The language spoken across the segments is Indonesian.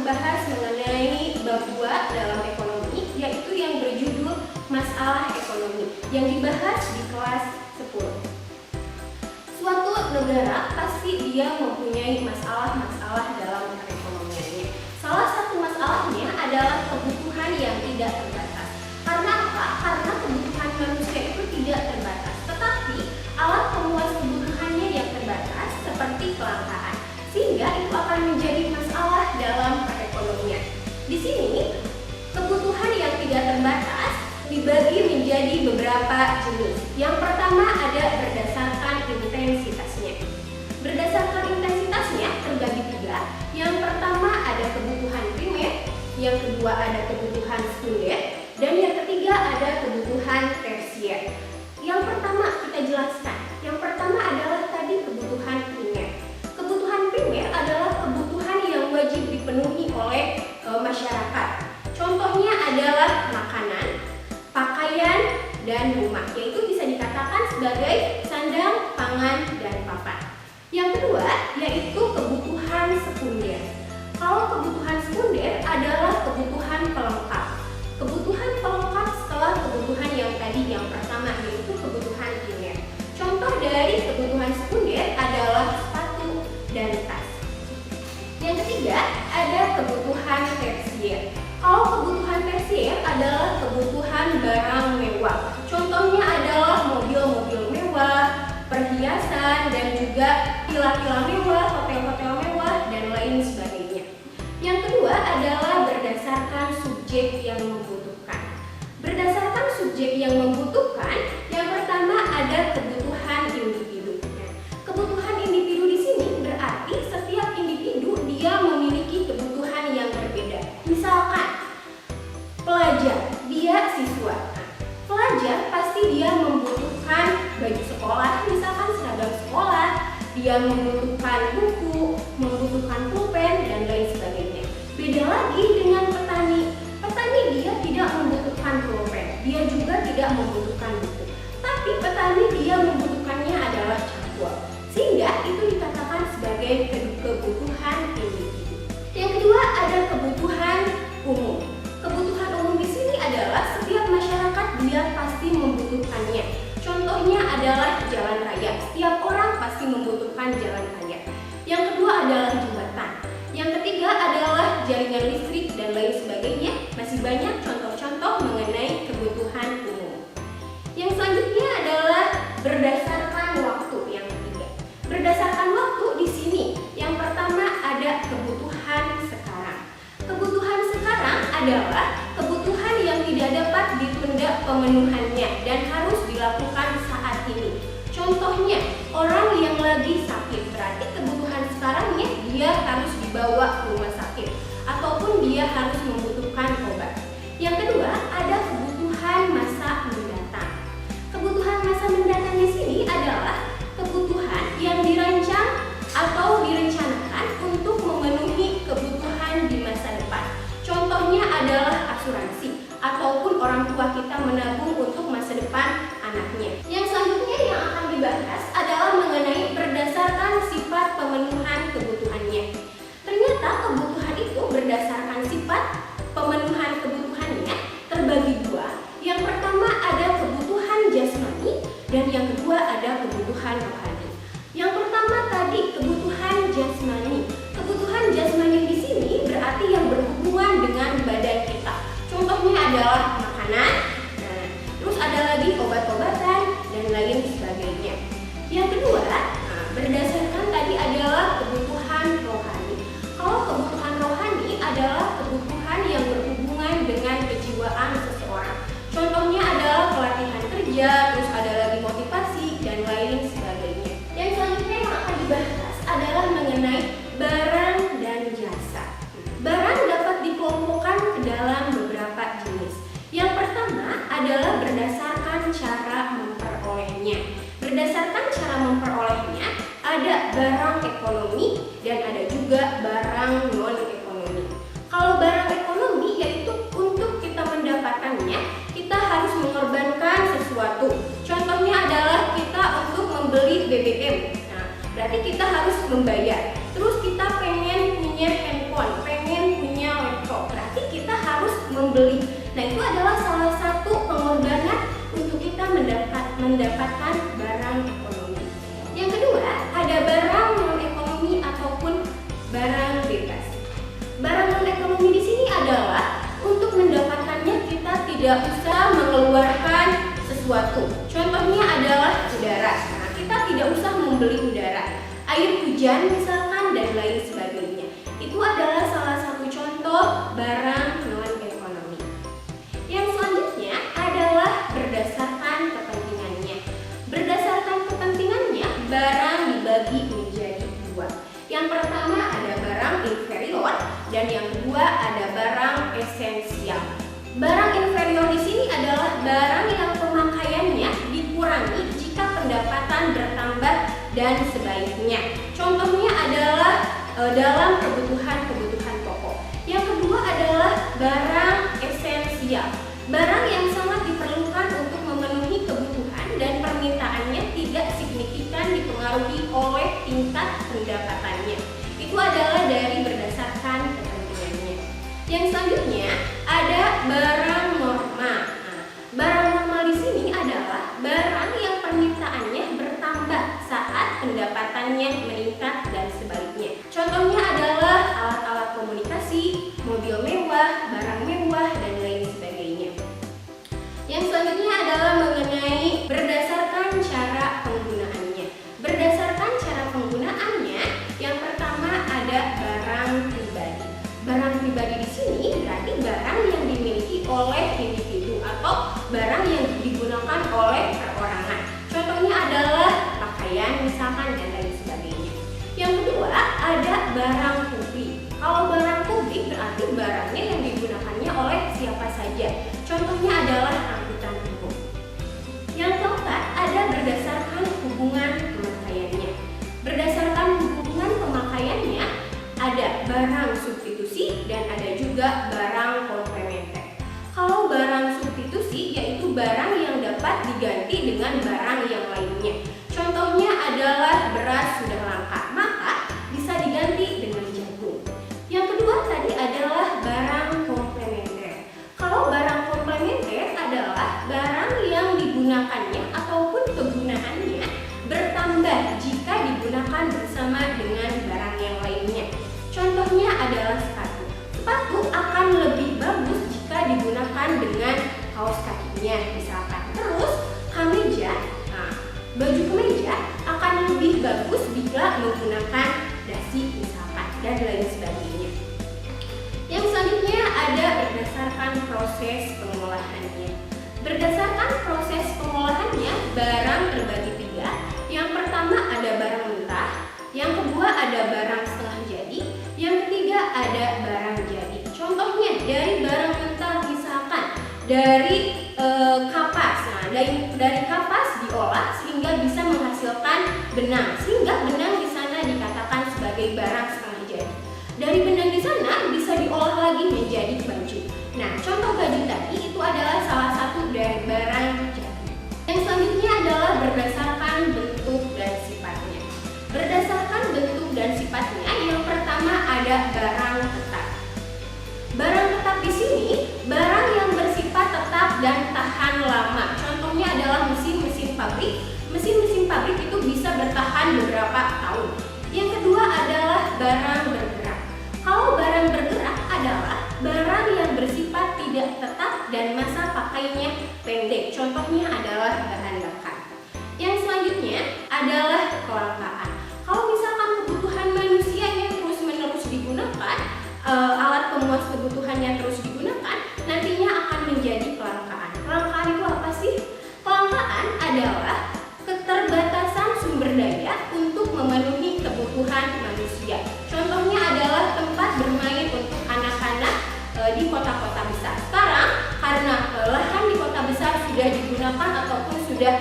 membahas mengenai bab 2 dalam ekonomi, yaitu yang berjudul masalah ekonomi yang dibahas di kelas 10. Suatu negara pasti dia mempunyai masalah-masalah dalam perekonomiannya. Salah satu masalahnya adalah kebutuhan yang tidak terbatas. Karena apa? Karena kebutuhan manusia itu tidak terbatas, tetapi alat pemuas kebutuhannya yang terbatas seperti kelangkaan, sehingga itu akan menjadi masalah dalam perekonomian. Di sini kebutuhan yang tidak terbatas dibagi menjadi beberapa jenis. Yang pertama ada berdasarkan intensitasnya. Berdasarkan intensitasnya terbagi 3. Yang pertama ada kebutuhan primer, yang kedua ada kebutuhan sekunder, dan yang ketiga ada kebutuhan tersier. Yang pertama kita jelaskan. Yang pertama adalah tadi kebutuhan primer. Kebutuhan primer adalah kebutuhan yang wajib dipenuhi oleh masyarakat. Contohnya adalah makanan, pakaian, dan rumah, yaitu bisa dikatakan sebagai sandang, pangan, dan papan. Yang kedua yaitu kebutuhan sekunder. Kalau kebutuhan sekunder adalah kebutuhan pelengkap. Kebutuhan pelengkap setelah kebutuhan yang tadi yang pertama yaitu kebutuhan primer. Contoh dari kebutuhan sekunder adalah sepatu dan tas. Yang ketiga ada kebutuhan tersier. Kalau kebutuhan tersier adalah kebutuhan barang mewah. Contohnya adalah mobil-mobil mewah, perhiasan, dan juga villa-villa mewah, hotel-hotel mewah, dan lain sebagainya. Yang kedua adalah berdasarkan subjek yang membutuhkan. Berdasarkan subjek yang membutuhkan, yang pertama ada kebutuhan individu. Kebutuhan individu di sini berarti setiap individu dia memiliki kebutuhan yang berbeda. Misalkan pelajar, dia siswa. Pelajar pasti dia membutuhkan baju sekolah, misalkan seragam sekolah, dia membutuhkan buku, membutuhkan pulpen, dan lain sebagainya. Beda lagi dengan petani. Petani dia tidak membutuhkan pulpen, dia juga tidak membutuhkan buku. Tapi petani dia membutuhkannya adalah cangkul. Sehingga itu dikatakan sebagai kebutuhan individu. Yang kedua ada kebutuhan umum. Kebutuhan umum di sini adalah setiap masyarakat dia pasti membutuhkannya. Contohnya adalah jalan raya. Setiap orang pasti membutuhkan jalan raya. Yang kedua adalah jembatan. Yang ketiga adalah jaringan listrik dan lain sebagainya. Masih banyak contoh-contoh mengenai kebutuhan umum. Yang selanjutnya adalah berdasarkan waktu. Yang ketiga, berdasarkan waktu di sini. Yang pertama ada kebutuhan sekarang. Kebutuhan sekarang adalah kebutuhan yang tidak dapat ditunda pemenuhannya dan harus dilakukan saat ini. Contohnya, orang yang lagi sakit, berarti kebutuhan sekarangnya dia harus dibawa ke rumah sakit ataupun dia harus membutuhkan obat. Yang kedua, ada kebutuhan masa mendatang. Kebutuhan masa mendatang di sini adalah kebutuhan yang dirancang atau direncanakan untuk memenuhi kebutuhan di masa depan. Contohnya adalah asuransi ataupun orang tua kita menabung untuk masa depan anaknya. Yang selanjutnya yang akan dibahas adalah mengenai berdasarkan sifat pemenuhan kebutuhannya. Ternyata kebutuhan itu berdasarkan sifat pemenuhan kebutuhannya terbagi 2. Yang pertama ada kebutuhan jasmani dan yang kedua ada kebutuhan rohani. Yang pertama tadi kebutuhan jasmani. Kebutuhan jasmani di sini berarti yang berhubungan dengan badan kita. Contohnya adalah makanan, terus ada lagi obat-obatan dan lain sebagainya. Yang kedua, berdasarkan tadi adalah kebutuhan rohani. Kalau kebutuhan rohani adalah kebutuhan yang berhubungan dengan kejiwaan seseorang. Contohnya adalah pelatihan kerja, terus ada lagi motivasi dan lain sebagainya. Yang selanjutnya yang akan dibahas adalah mengenai barang dan jasa. Barang dapat dikelompokkan ke dalam beberapa jenis. Yang pertama adalah berdasarkan cara memperolehnya. Berdasarkan cara memperolehnya, ada barang ekonomi dan ada juga barang non-ekonomi. Kalau barang ekonomi yaitu untuk kita mendapatkannya, kita harus mengorbankan sesuatu. Contohnya adalah kita untuk membeli BBM. Berarti kita harus membayar. Terus kita pengen punya handphone, pengen punya So, berarti kita harus membeli. Nah, itu adalah salah satu pengorbanan untuk kita mendapatkan barang ekonomi. Yang kedua, ada barang non ekonomi ataupun barang bebas. Barang non ekonomi di sini adalah untuk mendapatkannya kita tidak usah mengeluarkan sesuatu. Contohnya adalah udara. Nah, kita tidak usah membeli udara, air hujan misalkan, dan lain sebagainya. Itu adalah salah satu contoh barang non ekonomi. Yang selanjutnya adalah berdasarkan kepentingannya. Berdasarkan kepentingannya, barang dibagi menjadi dua. Yang pertama ada barang inferior dan yang kedua ada barang esensial. Barang inferior di sini adalah barang yang pemakaiannya dikurangi jika pendapatan bertambah dan sebaliknya. Contohnya adalah dalam kebutuhan pokok. Yang kedua adalah barang esensial. Barang yang sangat diperlukan untuk memenuhi kebutuhan dan permintaannya tidak signifikan dipengaruhi oleh tingkat pendapatannya. Itu adalah dari berdasarkan kepentingannya. Yang selanjutnya ada barang normal. Nah, barang normal di sini adalah barang yang permintaannya bertambah saat pendapatannya meningkat dan sebaliknya. Contohnya adalah alat-alat komunikasi, mobil mewah, barang mewah, dan lain sebagainya. Yang selanjutnya adalah mengenai berdasarkan cara penggunaannya. Berdasarkan cara penggunaannya, yang pertama ada barang pribadi. Barang pribadi di sini berarti barang yang dimiliki oleh individu atau barang yang digunakan oleh perorangan. Contohnya adalah pakaian misalkan dan lain sebagainya. Yang kedua ada barang publik. Kalau barang publik berarti barangnya yang digunakannya oleh siapa saja. Contohnya adalah angkutan umum. Yang keempat ada berdasarkan hubungan pemakaiannya. Berdasarkan hubungan pemakaiannya ada barang substitusi dan ada juga barang komplementer. Kalau barang substitusi yaitu barang yang dapat diganti dengan barang yang lainnya. Contohnya adalah beras sudah langka, maka bisa diganti dengan jagung. Yang kedua tadi adalah barang komplementer. Kalau barang komplementer adalah barang yang digunakannya ataupun kegunaannya bertambah jika digunakan bersama dengan barang yang lainnya. Contohnya adalah sepatu. Sepatu akan lebih bagus jika digunakan dengan kaos kakinya misalkan. Terus kemeja, baju kemeja akan lebih bagus bila menggunakan dasi misalkan dan lain sebagainya. Yang selanjutnya ada berdasarkan proses pengolahannya. Berdasarkan proses pengolahannya, barang terbagi tiga. Yang pertama ada barang mentah, yang kedua ada barang setengah jadi, yang ketiga ada barang jadi. Contohnya dari barang mentah misalkan dari kapas. Nah, dari kapas diolah sehingga bisa menghasilkan benang, sehingga benang di sana dikatakan sebagai barang setengah jadi. Dari benang di sana bisa diolah lagi menjadi baju. Nah, contoh baju tadi itu adalah salah satu dari barang jadi. Yang selanjutnya adalah berdasarkan bentuk dan sifatnya. Berdasarkan bentuk dan sifatnya, yang pertama ada barang tetap. Barang tetap di sini barang yang bersifat tetap dan tahan lama. Contohnya adalah mesin-mesin pabrik. Mesin-mesin pabrik itu bisa bertahan beberapa tahun. Yang kedua adalah barang bergerak. Kalau barang bergerak adalah barang yang bersifat tidak tetap dan masa pakainya pendek. Contohnya adalah bahan bakar. Yang selanjutnya adalah kelangkaan. Kalau misalkan kebutuhan manusia yang terus-menerus digunakan, alat pemuas kebutuhannya terus digunakan, nantinya akan menjadi kelangkaan. Kelangkaan itu apa sih? Kelangkaan adalah keterbatasan sumber daya untuk memenuhi kebutuhan manusia. Contohnya adalah tempat bermain untuk anak-anak di kota-kota besar. Sekarang karena lahan di kota besar sudah digunakan ataupun sudah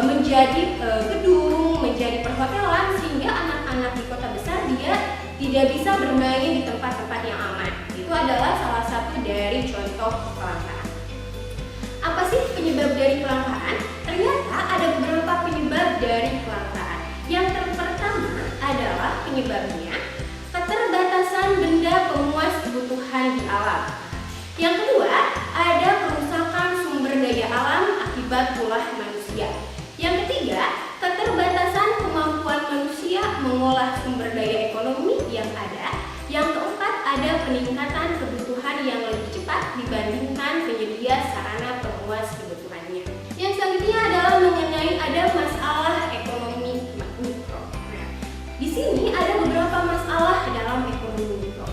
menjadi gedung, menjadi perhotelan, sehingga anak-anak di kota besar dia tidak bisa bermain di tempat-tempat yang aman. Itu adalah salah satu dari contoh kelangkaan. Apa sih penyebab dari kelangkaan? Ternyata ada beberapa penyebab dari kelangkaan. Yang pertama adalah penyebabnya keterbatasan benda pemuas kebutuhan di alam. Yang kedua, ada kerusakan sumber daya alam akibat ulah manusia. Yang ketiga, keterbatasan kemampuan manusia mengolah sumber daya ekonomi yang ada. Yang keempat, ada peningkatan kebutuhan yang lebih cepat dibandingkan penyedia sarana pemuas kebutuhannya. Yang selanjutnya adalah mengenai ada masalah ekonomi mikro. Di sini ada beberapa masalah dalam ekonomi mikro.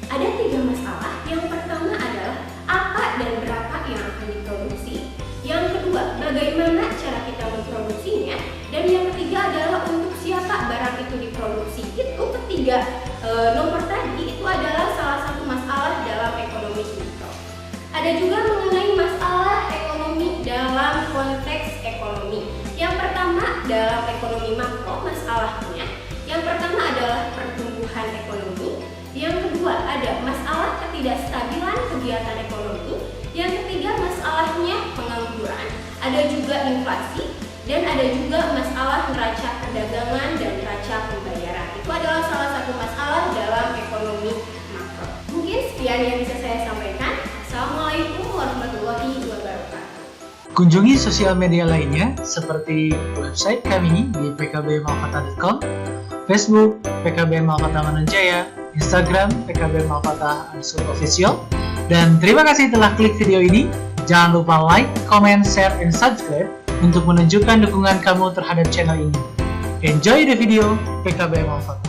Ada 3 masalah. Yang pertama adalah apa dan berapa yang akan diproduksi. Yang kedua, bagaimana cara kita memproduksinya. Dan yang ketiga adalah untuk siapa barang itu diproduksi. Itu ketiga nomor tadi itu adalah salah satu masalah dalam ekonomi mikro. Ada juga mengenai masalah ekonomi dalam konteks ekonomi. Yang pertama dalam ekonomi makro masalahnya. Yang pertama adalah pertumbuhan ekonomi. Yang kedua ada masalah ketidakstabilan kegiatan ekonomi. Yang ketiga masalahnya pengangguran. Ada juga inflasi. Dan ada juga masalah neraca perdagangan dan neraca pembayaran. Itu adalah salah satu masalah dalam ekonomi makro. Mungkin sekian yang bisa saya sampaikan. Assalamualaikum warahmatullahi wabarakatuh. Kunjungi sosial media lainnya seperti website kami di pkbmalkata.com, Facebook PKB Malkata Manunjaya, Instagram PKB Malkata_official. Dan terima kasih telah klik video ini. Jangan lupa like, comment, share, and subscribe untuk menunjukkan dukungan kamu terhadap channel ini. Enjoy the video, PKB Malkata.